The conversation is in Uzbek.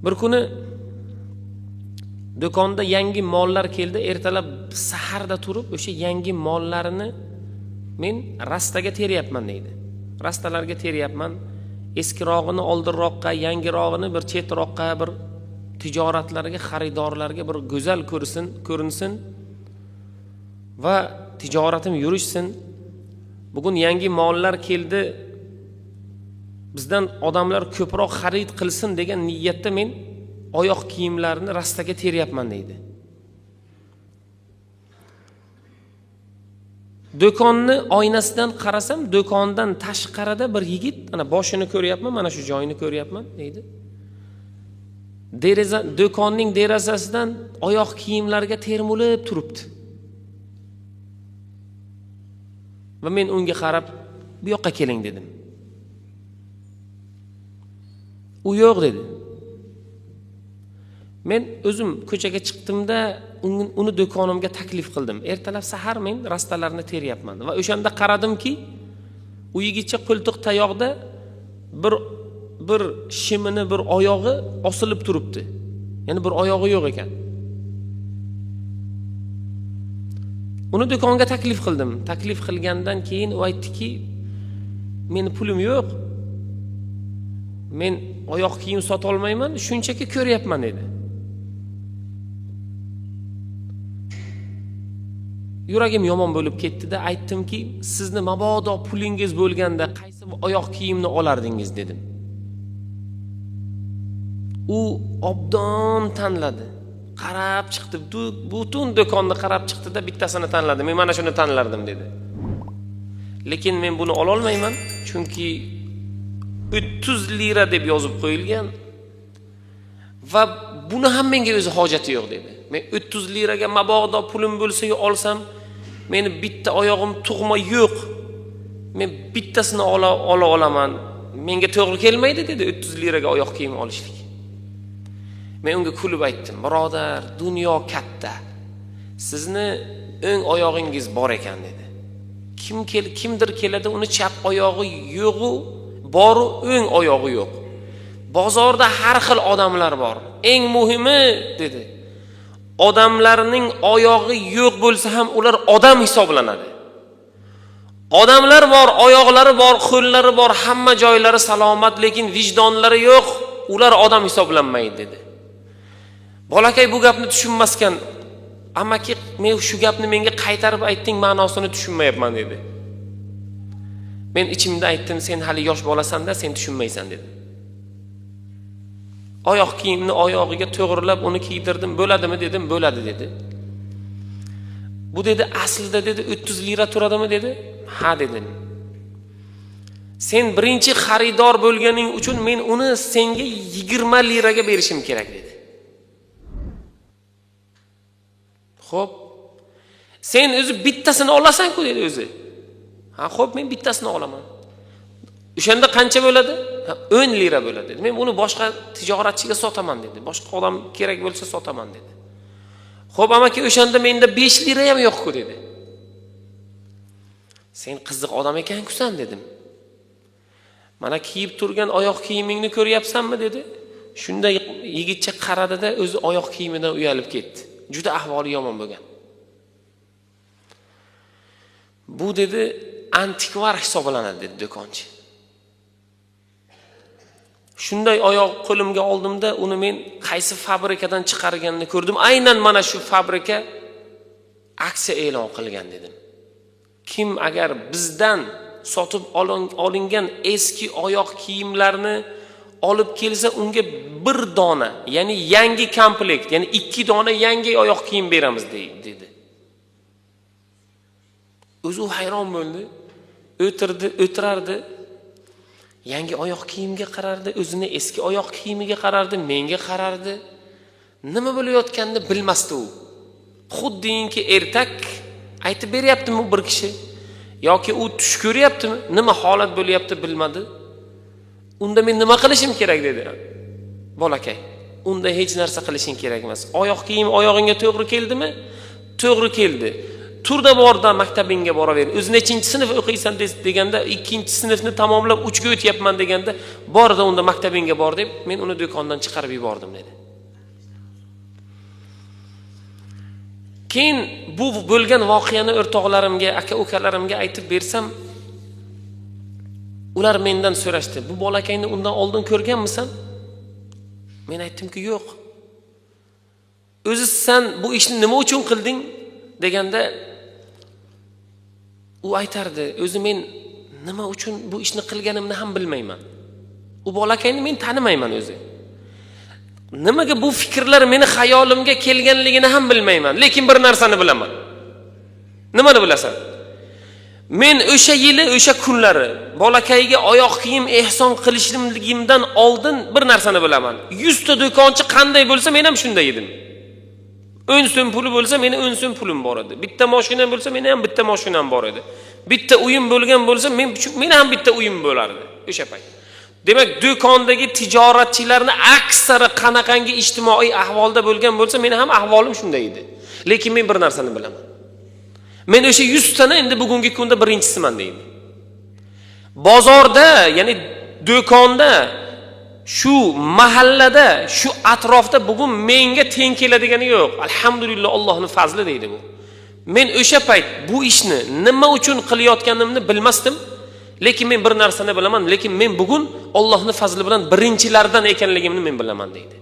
Bir kuni do'konda yangi mollar keldi. Ertalab saharda turib, o'sha yangi mollarini men rastaga teryapman deydi. Rastalarga teryapman. Eskirog'ini oldinroqqa, yangirog'ini bir chetroqqa, bir tijoratlarga, xaridorlarga bir go'zal ko'rinsin va tijoratim yurishsin. Bugun yangi mollar keldi. Bizdan odamlar ko'proq xarid qilsin degan niyatda men oyoq kiyimlarini rastaga teryapman deydi. Do'konni oynasidan qarasam, do'kondan tashqarida bir yigit, ana boshini ko'ryapman, mana shu joyini ko'ryapman deydi. Do'konning derazasidan oyoq kiyimlarga termulib turibdi. Va men unga qarab, bu yoqqa keling dedim. U yo'q dedi. Men o'zim ko'chaga chiqdimda uni do'konimga taklif qildim. Ertalab sahar men rastalarni teryapman va o'shanda qaradimki, u yigitcha qo'ltiq tayoqda bir shimini, bir oyog'i osilib turibdi. Ya'ni bir oyog'i yo'q ekan. Uni do'konga taklif qildim. Taklif qilgandan keyin u aytdiki, "Meni pulim yo'q. Men oyoq kiyim sota olmayman, shunchaki ko'ryapman" dedi. Yuragim yomon bo'lib ketdi-da, aytdimki, "Sizni mabodo pulingiz bo'lganda qaysi oyoq kiyimni olardingiz?" dedim. U obdon tanladi. Qarab chiqdi. Butun do'konni qarab chiqdi-da, bittasini tanladi. "Men mana shuni tanlardim" dedi. Lekin men buni ola olmayman, chunki 30 lira deb yozib qo'yilgan va buni ham menga o'zi hojati yo'q dedi. Men 30 liraga mabodo pulim bo'lsa-yu olsam, meni bitta oyog'im tug'ma yo'q. Men bittasini ola olaman. Menga to'g'ri kelmaydi dedi 30 liraga oyoq kiyim olishlik. Men unga kulib aytdim, "Birodar, dunyo katta. Sizni o'ng oyog'ingiz bor ekan" dedi. Kimdir keladi, uni chap oyog'i yo'q-u, boru o'ng oyog'i yo'q. Bozorda har xil odamlar bor. Eng muhimi dedi, odamlarning oyog'i yo'q bo'lsa ham ular odam hisoblanadi. Odamlar bor, oyoqlari bor, qo'llari bor, hamma joylari salomat, lekin vijdonlari yo'q, ular odam hisoblanmaydi dedi. Bolakay bu gapni tushunmaskan. "Amaki, men shu gapni menga qaytarib aytding, ma'nosini tushunmayapman" dedi. Men ichimda aytdim, "Sen hali yosh bolasan-da, sen tushunmaysan" dedim. Oyoq kiyimni oyog'iga to'g'rilab uni kiydirdim. "Bo'ladimi?" dedim. "Bo'ladi" dedi. "Bu" dedi, "aslida" dedi, "30 lira turadimi?" dedi. "Ha" dedim. "Sen birinchi xaridor bo'lganing uchun men uni senga 20 liraga berishim kerak" dedi. "Xo'p, sen o'zi bittasini olasan-ku" dedi o'zi. "Ha, xo'p, men bittasini olaman." "O'shanda qancha bo'ladi?" "Ha, 10 lira bo'ladi" dedi. "Men buni boshqa tijoratchiga sotaman" dedi. "Boshqa odam kerak bo'lsa sotaman" dedi. "Xo'p, amaki, o'shanda menda 5 lira ham yo'q-ku" dedi. "Sen qiziq odam ekan-ku-san" dedim. "Mana kiyib turgan oyoq kiyimingni ko'ryapsanmi?" dedi. Shunda yigitcha qaradi-da, o'zi oyoq kiyimidan uyalib ketdi. Juda ahvoli yomon bo'lgan. "Bu" dedi, "antikvar hisoblanadi" dedi do'konchi. Shunday oyoq qo'limga oldimda, uni men qaysi fabrikadan chiqarganini ko'rdim. Aynan mana shu fabrika aksiya e'lon qilgan dedim. Kim agar bizdan sotib olingan eski oyoq kiyimlarni olib kelsa, unga bir dona, ya'ni yangi komplekt, ya'ni 2 dona yangi oyoq kiyim beramiz dedi. O'zi hayron bo'ldi. O'tirardi. Yangi oyoq kiyimga qarardi, o'zini eski oyoq kiyimiga qarardi, menga qarardi. Nima bo'layotganini bilmasdi u. Xuddinki ertak aytib beryaptimi bir kishi yoki u tush ko'ryaptimi, nima holat bo'lyapti bilmadi. "Unda men nima qilishim kerak?" dedi bolakay. "Unda hech narsa qilishing kerak emas. Oyoq kiyim oyog'ingga to'g'ri keldimi? To'g'ri keldi. turda borda maktabingga boraver. O'zi nechinchi sinf o'qiysan deganda, 2-sinfni tamomlab 3ga o'tyapman deganda, borda unda maktabingga bor deb, men uni do'kondan chiqarib yubordim dedi. Keyin bu bo'lgan voqeani o'rtoqlarimga, aka-ukalarimga aytib bersam, ular mendan so'rashdi, "Bu bolakayni undan oldin ko'rganmisan?" Men aytdimki, "Yo'q." "O'zi sen bu ishni nima uchun qilding?" deganda u aytardi, "O'zi men nima uchun bu ishni qilganimni ham bilmayman. U bolakayni men tanimayman o'zi. Nimaga bu fikrlar meni xayolimga kelganligini ham bilmayman, lekin bir narsani bilaman." Nimani bilasan? Men o'sha yili, o'sha kunlari bolakayga oyoq kiyim ehson qilishimligimdan oldin bir narsani bilaman. 100 ta do'konchi qanday bo'lsa, men ham shunday edim. 10 so'm puli bo'lsa, meni 10 so'm pulim bor edi. Bitta mashinam bo'lsa, meni ham bitta mashinam bor edi. Bitta uyim bo'lgan bo'lsa, men ham bitta uyim bo'lardi o'sha payt. Demak, do'kondagi tijoratchilarning aksari qanaqangi ijtimoiy ahvolda bo'lgan bo'lsa, meni ham ahvolim shunday edi. Lekin men bir narsani bilaman. Men o'sha 100 tani endi bugungi kunda birinchisiman deydi. Bozorda, ya'ni do'konda, shu mahallada, shu atrofda bugun menga teng keladigani yo'q. Alhamdulillah, Allohning fazli deydi bu. Men o'sha payt bu ishni nima uchun qilayotganimni bilmasdim, lekin men bir narsani bilaman, lekin men bugun Allohning fazli bilan birinchilardan ekanligimni men bilaman deydi.